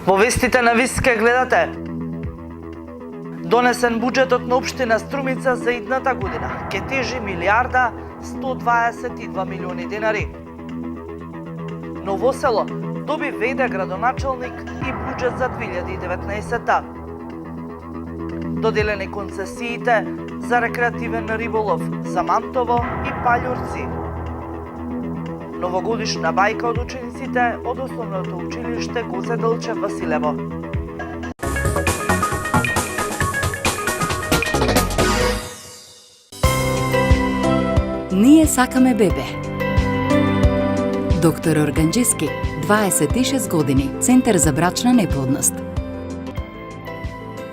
Во вестите на ВИС ке гледате. Донесен буџетот на општина Струмица за идната година ке тежи 1,122 милиони денари. Ново село доби веде градоначалник и буџет за 2019-та. Доделени концесиите за рекреативен риболов за Мантово и Паљурци. Новогодишна бајка од учениците од основното училиште Гоце Делчев Василево. Ние сакаме бебе. Доктор Органџиски, 26 години, Центар за брачна неплодност.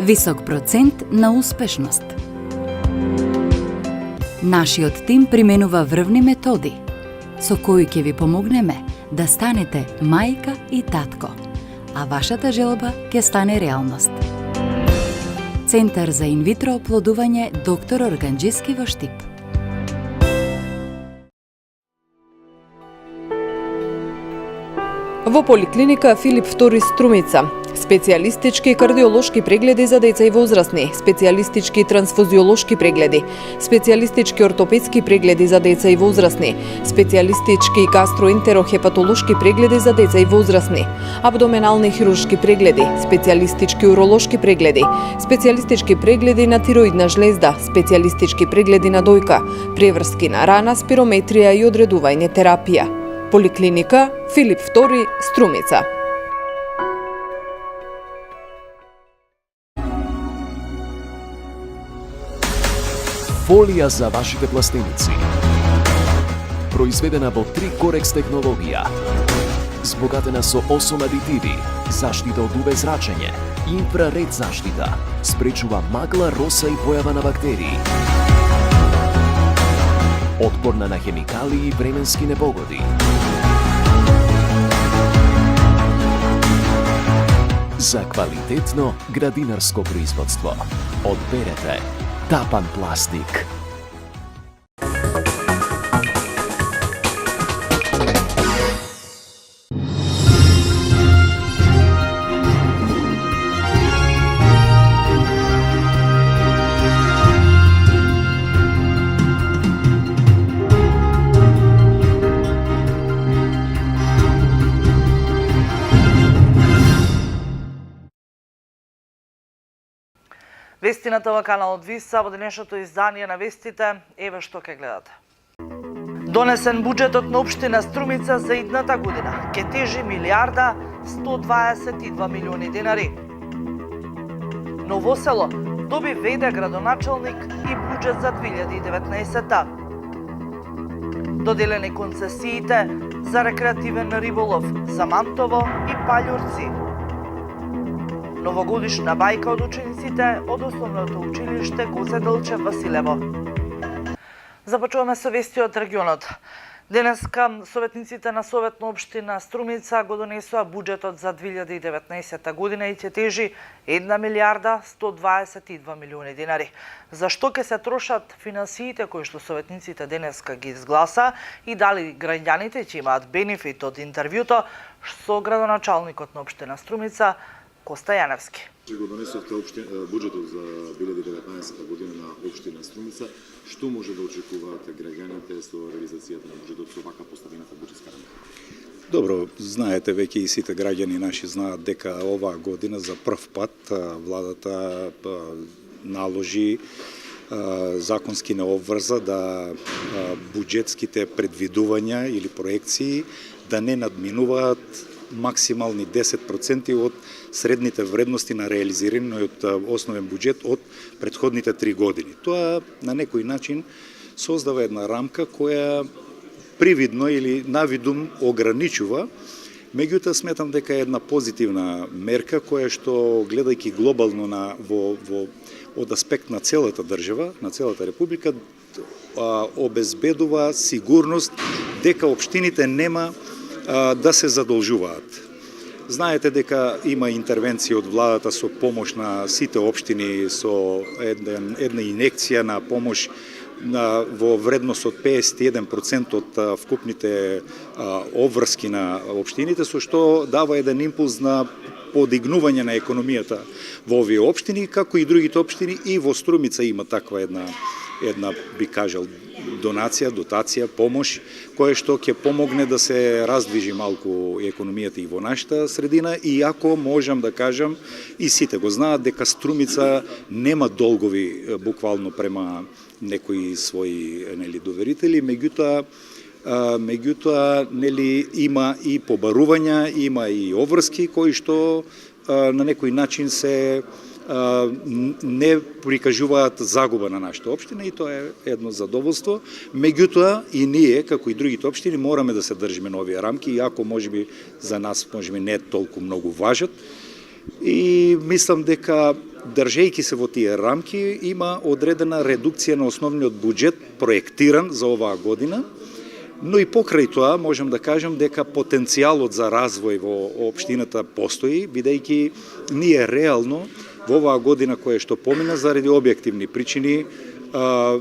Висок процент на успешност. Нашиот тим применува врвни методи, со кои ќе ви помогнеме да станете мајка и татко, а вашата желба ќе стане реалност. Центар за инвитро оплодување Доктор Органџиски во Штип. Во поликлиника Филип II Струмица, специјалистички кардиолошки прегледи за деца и возрастни, специјалистички трансфузиолошки прегледи, специјалистички ортопедски прегледи за деца и возрастни, специјалистички гастроентерохепатолошки прегледи за деца и возрастни, абдоменални хируршки прегледи, специјалистички уролошки прегледи, специјалистички прегледи на тироидна жлезда, специјалистички прегледи на дојка, преврски на рана, спирометрија и одредување терапија. Поликлиника Филип II Струмица. Фолија за вашите пластеници. Произведена во 3 Корекс технологија. Збогатена со 8 адитиви, заштита од UV зрачење, инфраред заштита, спречува магла, роса и појава на бактерии. Отпорна на хемикалии и временски непогоди. За квалитетно градинарско производство одберете Тапан Пластик. Вести на ТВ каналот Виса во денешното издание на вестите, еве што ќе гледате. Донесен буџетот на општина Струмица за идната година ке тежи 1,122 милиони денари. Ново село доби веде градоначалник и буџет за 2019-та. Доделени концесиите за рекреативен риболов за Мантово и Паљурци. Новогодишна бајка од учениците од основното училиште Гоце Делчев Василево. Започуваме со вести од регионот. Денеска советниците на Советна општина Струмица го донесоа буџетот за 2019 година и ќе тежи 1,122 милиони денари. За што ќе се трошат финансиите кои што советниците денеска ги изгласа и дали граѓаните ќе имаат бенефит од интервјуто со градоначалникот на општина Струмица Коста Јаневски. Го донесовте буџетот за 2019 година на општина Струмица. Што може да очекуваате граѓаните со реализацијата на буџетот со вака поставената буџетска рамка? Добро, знаете, веќе и сите граѓани наши знаат дека оваа година за прв пат владата наложи законски не обврза да буџетските предвидувања или проекции да не надминуваат максимални 10% од средните вредности на реализираниот основен буџет од претходните 3 години. Тоа на некој начин создава една рамка која привидно или навидум ограничува, меѓутоа сметам дека е една позитивна мерка која што гледајќи глобално од аспект на целата држава, на целата република, обезбедува сигурност дека општините нема да се задолжуваат. Знаете дека има интервенција од владата со помош на сите општини, со една инекција на помош во вредност од 51% од вкупните обврски на општините, со што дава еден импулс на подигнување на економијата во овие општини, како и другите општини, и во Струмица има таква една би кажал донација, дотација, помош, која што ќе помогне да се раздвижи малку економијата и во нашата средина, и ако можам да кажам, и сите го знаат дека Струмица нема долгови буквално према некои своји доверители, меѓутоа нели има и побарувања, има и обврски кои што на некој начин се не прикажуваат загуба на нашата општина, и тоа е едно задоволство. Меѓутоа и ние, како и другите општини, мораме да се држиме на овие рамки, иако можеби за нас можеби не толку многу важат. И мислам дека држејќи се во тие рамки има одредена редукција на основниот буџет проектиран за оваа година. Но и покрај тоа можам да кажам дека потенцијалот за развој во општината постои, бидејќи ние реално во оваа година која што помина заради објективни причини,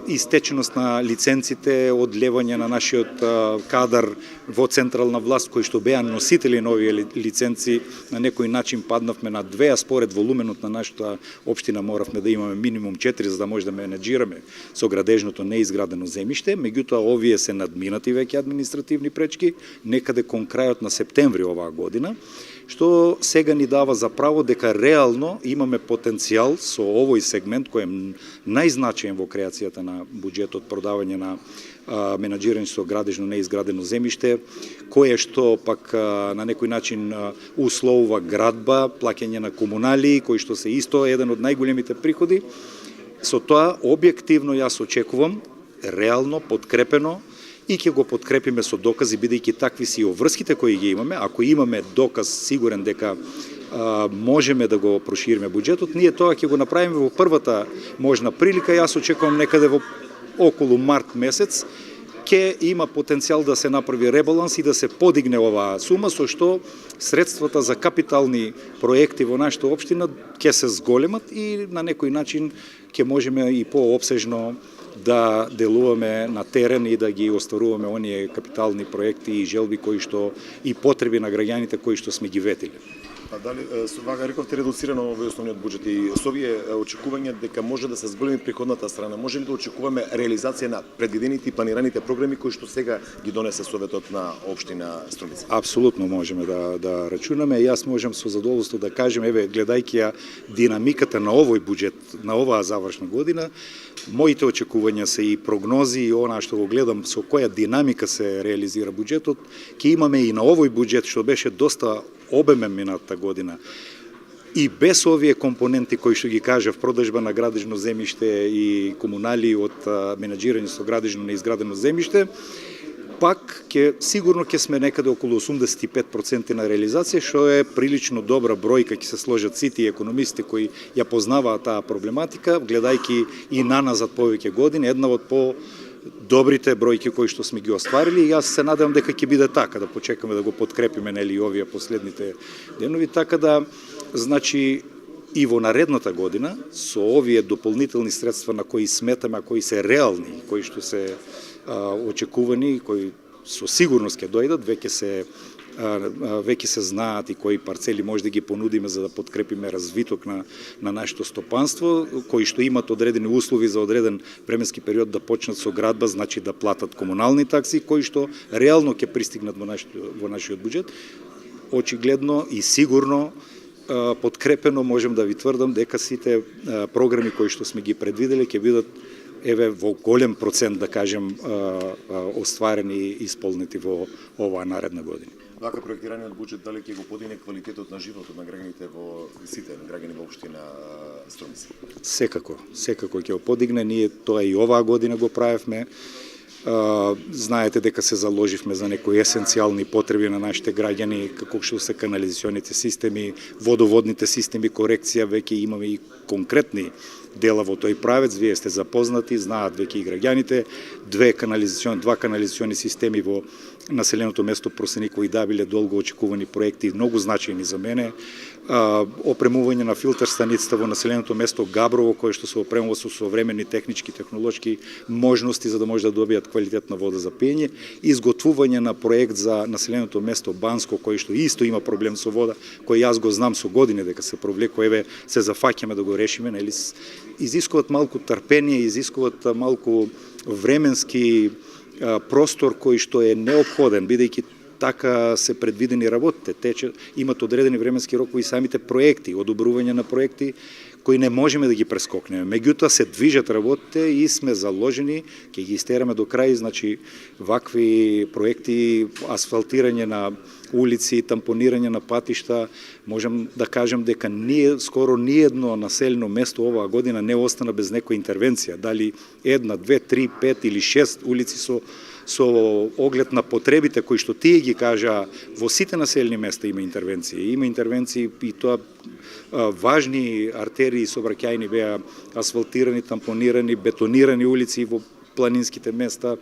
истеченост на лиценците, одлевање на нашиот кадар во централна власт кои што беа носители на овие лиценци, на некој начин паднавме на 2, а според волуменот на нашата општина моравме да имаме минимум 4 за да може да менеджираме со градежното неизградено земјиште. Меѓутоа овие се надминати веќе административни пречки некаде кон крајот на септември оваа година, што сега ни дава за право дека реално имаме потенцијал со овој сегмент кој е најзначаен во креацијата на буџетот, продавање на менаџирање со градежно неизградено земјиште, кое што пак на некој начин условува градба, плаќање на комунали, кои што се исто еден од најголемите приходи. Со тоа објективно јас очекувам реално подкрепено, и ќе го подкрепиме со докази, бидејќи такви си обврските кои ги имаме. Ако имаме доказ сигурен дека можеме да го прошириме буџетот, ние тоа ќе го направиме во првата можна прилика. Јас очекувам некаде во околу март месец ќе има потенцијал да се направи ребаланс и да се подигне оваа сума, со што средствата за капитални проекти во нашата општина ќе се зголемат и на некој начин ќе можеме и поопсежно да делуваме на терен и да ги остваруваме оние капитални проекти и желби кои што и потреби на граѓаните кои што сме ги ветиле. А дали со вага рековте редуцирано овој основниот буџет и со овие очекувања дека може да се зголеми приходната страна, може ли да очекуваме реализација на предвидените и планираните програми кои што сега ги донесе Советот на општина Струмица? Апсолутно можеме да рачунаме. Јас можам со задоволство да кажем, еве, гледајќи ја динамиката на овој буџет, на оваа завршна година, моите очекувања се и прогнози и она што го гледам со која динамика се реализира буџетот, ќе имаме и на овој буџет што беше доста обемен минатата година. И без овие компоненти кои што ги кажав, продажба на градежно земјиште и комунали од менаџирање со градежно неизградено земјиште, пак сигурно ќе сме некаде околу 85% на реализација, што е прилично добра бројка, ќе се сложат сите економисти кои ја познаваат таа проблематика, гледајќи и наназад повеќе години, една од добрите бројки кои што сме ги остварили, и јас се надевам дека ќе биде така, да почекаме да го подкрепиме нели овие последните денови, така да значи и во наредната година со овие дополнителни средства на кои сметаме, а кои се реални, кои што се очекувани, кои со сигурност ќе дојдат, веќе се знаат и кои парцели може да ги понудиме за да подкрепиме развиток на нашето стопанство, кои што имат одредени услови за одреден временски период да почнат со градба, значи да платат комунални такси, кои што реално ќе пристигнат во нашиот буџет. Очигледно и сигурно подкрепено можем да ви тврдам дека сите програми кои што сме ги предвидели ќе бидат во голем процент, да кажем, остварени и исполнети во оваа наредна година. Вака проектираниот буџет дали ќе го подигне квалитетот на животот на граѓаните во сите граѓани во општина Струмица? Секако ќе го подигне. Ние тоа и оваа година го правевме. Знаете дека се заложивме за некои есенцијални потреби на нашите граѓани, како што се канализационите системи, водоводните системи, корекција, веќе имаме и конкретни дела во тој правец, вие сте запознати, знаат веќе и граѓаните, два канализациони системи во населеното место Просеникова и Дабиле, долго очекувани проекти, многу значајни за мене. Опремување на филтер станицата во населеното место Габрово, кое што се опремува со современи технички, технолошки можности за да може да добијат квалитетна вода за пиење. Изготвување на проект за населеното место Банско, кој што исто има проблем со вода, кој јас го знам со години дека се провлекува, еве се зафаќаме да го решиме, нели? Изискуваат малку трпение, изискуваат малку временски простор кој што е неопходен, бидејќи така се предвидени работите. Имат одредени временски рокови и самите проекти, одобрување на проекти кои не можеме да ги прескокнеме. Меѓутоа се движат работите и сме заложени, ќе ги истераме до крај, значи вакви проекти, асфалтирање на улици, тампонирање на патишта, можем да кажем дека скоро ниедно населено место оваа година не остана без некоја интервенција. Дали 1, 2, 3, 5 или 6 улици со оглед на потребите кои што тие ги кажа, во сите населени места има интервенции. Има интервенции и тоа важни артерии сообраќајни беа асфалтирани, тампонирани, бетонирани улици во планинските места.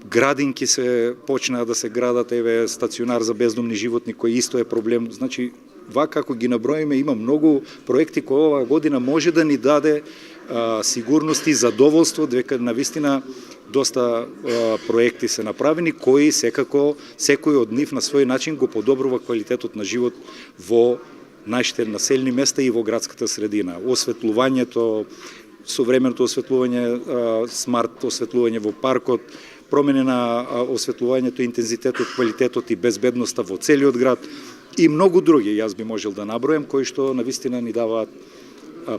Градинки се почнаа да се градат, еве стационар за бездомни животни кој исто е проблем. Значи, вака ако ги наброиме, има многу проекти кои оваа година може да ни даде сигурност и задоволство дека навистина доста проекти се направени кои секако секој од нив на свој начин го подобрува квалитетот на живот во нашите населени места и во градската средина. Осветлувањето, современото осветлување, смарт осветлување во паркот, промена на осветлувањето, интензитетот, квалитетот и безбедноста во целиот град и многу други, јас би можел да набројам, кои што навистина ни даваат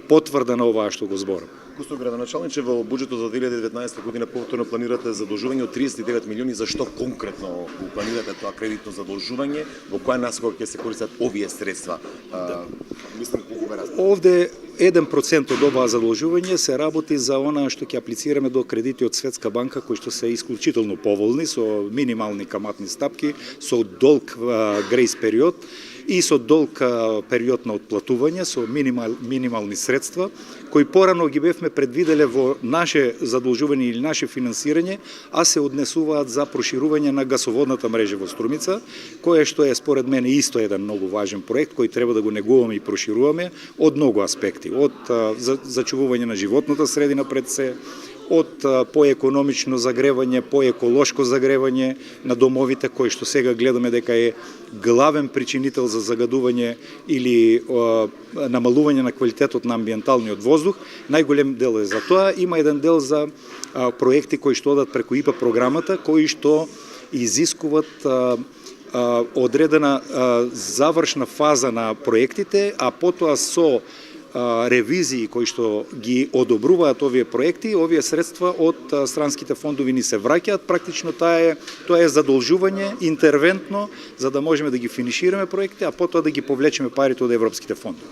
потврда на оваа што го зборам. Господин градоначалниче, во буџетот за 2019 година повторно планирате задолжување од 39 милиони. Зашто конкретно го планирате тоа кредитно задолжување? Во која насока ќе се користат овие средства? Мислам колку бе разлика. Овде 1% од оваа задолжување се работи за она што ќе аплицираме до кредити од Светска банка, кои што се исклучително поволни, со минимални каматни стапки, со долг грейс период и со долг период на отплатување, со минимални средства, кои порано ги бевме предвиделе во наше задолжување или наше финансирање, а се однесуваат за проширување на гасоводната мрежа во Струмица, кое што е според мене исто еден многу важен проект кој треба да го негуваме и прошируваме од многу аспекти, од зачувување на животната средина пред се, од поекономично загревање, поеколошко загревање на домовите, кои што сега гледаме дека е главен причинител за загадување или намалување на квалитетот на амбиенталниот воздух. Најголем дел е за тоа. Има еден дел за проекти кои што одат преку ИПА програмата, кои што изискуваат одредена завршна фаза на проектите, а потоа со ревизии кои што ги одобруваат овие проекти, овие средства од странските фондови ни се враќаат. Практично тоа е задолжување интервентно за да можеме да ги финишираме проекти, а потоа да ги повлечеме парите од европските фондови.